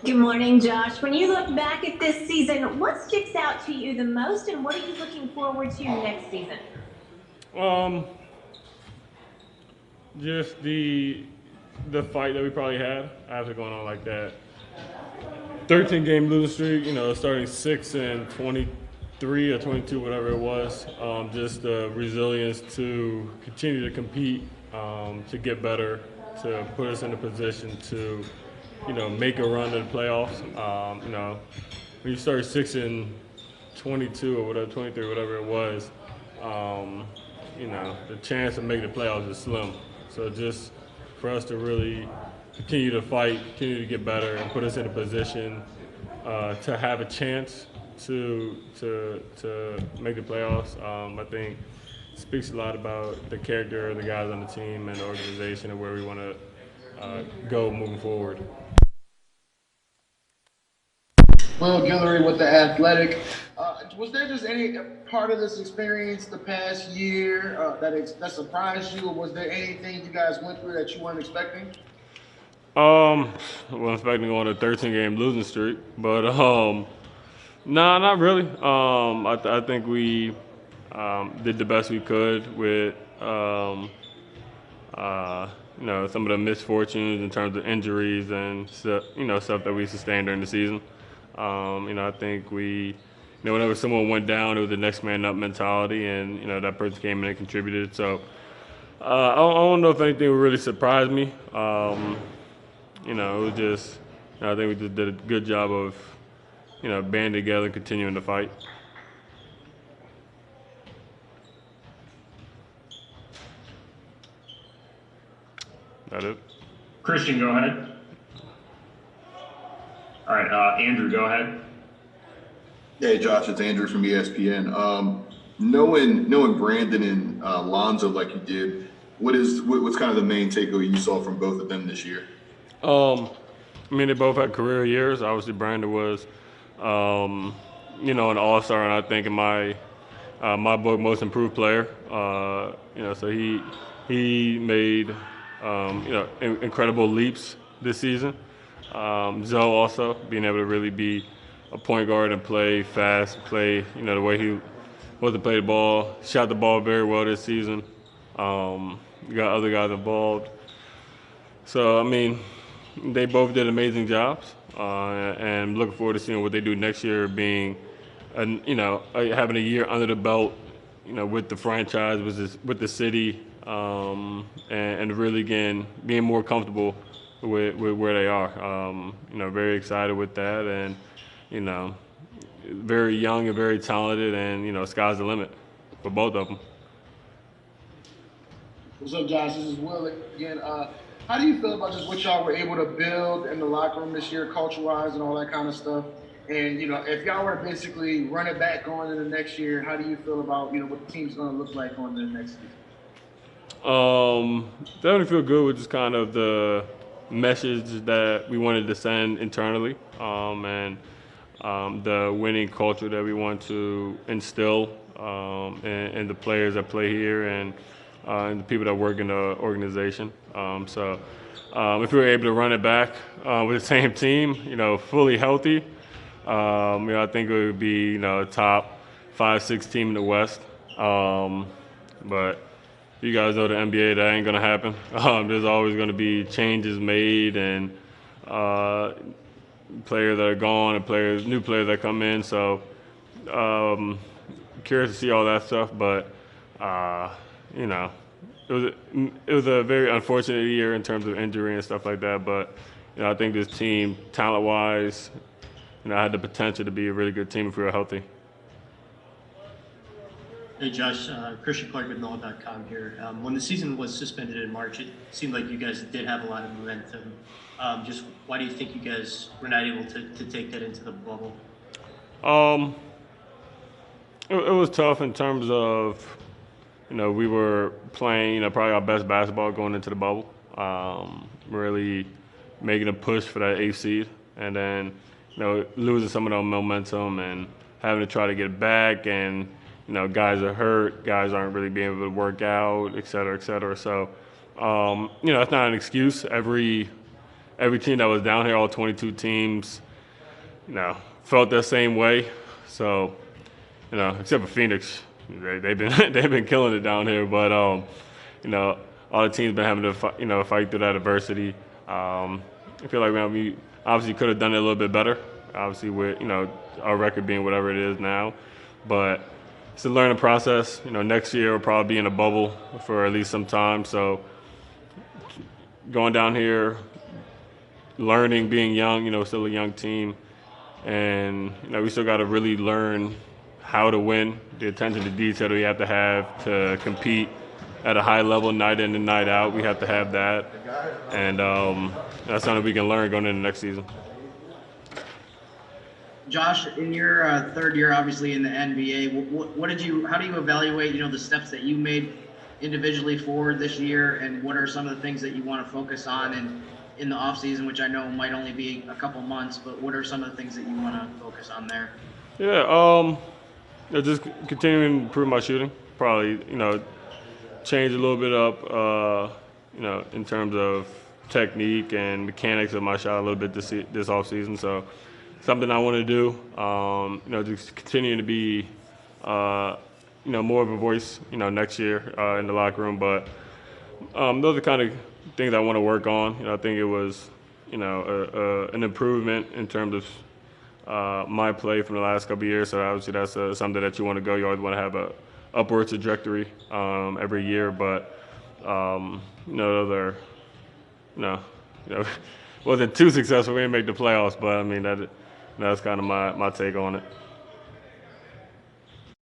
Good morning, Josh. When you look back at this season, what sticks out to you the most, and what are you looking forward to next season? Um, just the fight that we probably had after going on like that 13 game losing streak. Starting 6-23 or 22, whatever it was. Just the resilience to continue to compete, to get better, to put us in a position to, make a run to the playoffs. When you start 6-22 or whatever, 23, whatever it was, um, the chance of making the playoffs is slim. So just for us to really continue to fight, continue to get better, and put us in a position to have a chance to make the playoffs, I think speaks a lot about the character of the guys on the team and the organization and where we want to go moving forward. Will Guillory with the Athletic. Was there just any part of this experience the past year that surprised you, or was there anything you guys went through that you weren't expecting? I wasn't expecting to go on a 13 game losing streak, but no, not really. I think we did the best we could with some of the misfortunes in terms of injuries and stuff, stuff that we sustained during the season. I think whenever someone went down, it was the next man up mentality, and that person came in and contributed. So I don't know if anything would really surprise me. It was just, I think we just did a good job of, banding together, and continuing to fight. That it. Christian, go ahead. All right, Andrew, go ahead. Hey, Josh, it's Andrew from ESPN. Knowing Brandon and Lonzo like you did, what's kind of the main takeaway you saw from both of them this year? I mean, they both had career years. Obviously, Brandon was, an all-star, and I think in my book, most improved player. So he made incredible leaps this season. Zoe also being able to really be a point guard and play fast, play the way he was to play the ball, shot the ball very well this season. You got other guys involved. So I mean, they both did amazing jobs, and looking forward to seeing what they do next year. Being, having a year under the belt, with the franchise, with the city, and really again being more comfortable with where they are. Very excited with that, and you know, very young and very talented, and sky's the limit for both of them. What's up, Josh? This is Will again. How do you feel about just what y'all were able to build in the locker room this year, culture-wise, and all that kind of stuff? And if y'all were to basically run it back going into next year, how do you feel about what the team's going to look like going into next season? Definitely feel good with just kind of the message that we wanted to send internally, and the winning culture that we want to instill in the players that play here and the people that work in the organization. If we were able to run it back with the same team, fully healthy, I think it would be a top 5, 6 team in the West. But you guys know the NBA, that ain't gonna happen. There's always gonna be changes made and uh, players that are gone and new players that come in. So um, curious to see all that stuff, but uh, you know, it was a very unfortunate year in terms of injury and stuff like that. But I think this team, talent wise, had the potential to be a really good team if we were healthy. Hey Josh, Christian Clark with NOLA.com here. When the season was suspended in March, it seemed like you guys did have a lot of momentum. Just why do you think you guys were not able to take that into the bubble? Um, it was tough in terms of we were playing probably our best basketball going into the bubble. Really making a push for that eighth seed, and then losing some of the momentum and having to try to get it back, and guys are hurt, guys aren't really being able to work out, et cetera, et cetera. So it's not an excuse. every team that was down here, all 22 teams, felt that same way. So, except for Phoenix, they've been killing it down here. But all the teams been having to fight through that adversity. I feel like we obviously could have done it a little bit better. Obviously, with our record being whatever it is now, but it's a learning process. Next year we'll probably be in a bubble for at least some time. So going down here, learning, being young, still a young team, and we still got to really learn how to win, the attention to detail that we have to compete at a high level night in and night out. We have to have that, and that's something we can learn going into next season. Josh, in your third year, obviously in the NBA, how do you evaluate, the steps that you made individually forward this year, and what are some of the things that you want to focus on in the offseason, which I know might only be a couple months, but what are some of the things that you want to focus on there? Yeah, just continuing to improve my shooting. Probably, change a little bit up, in terms of technique and mechanics of my shot a little bit this offseason. So something I want to do, just continuing to be, more of a voice, next year in the locker room. But those are kind of things I want to work on. I think it was, an improvement in terms of my play from the last couple of years. So obviously that's something that you want to go. You always want to have a upward trajectory every year. But those are, wasn't too successful. We didn't make the playoffs, but I mean that's kind of my take on it.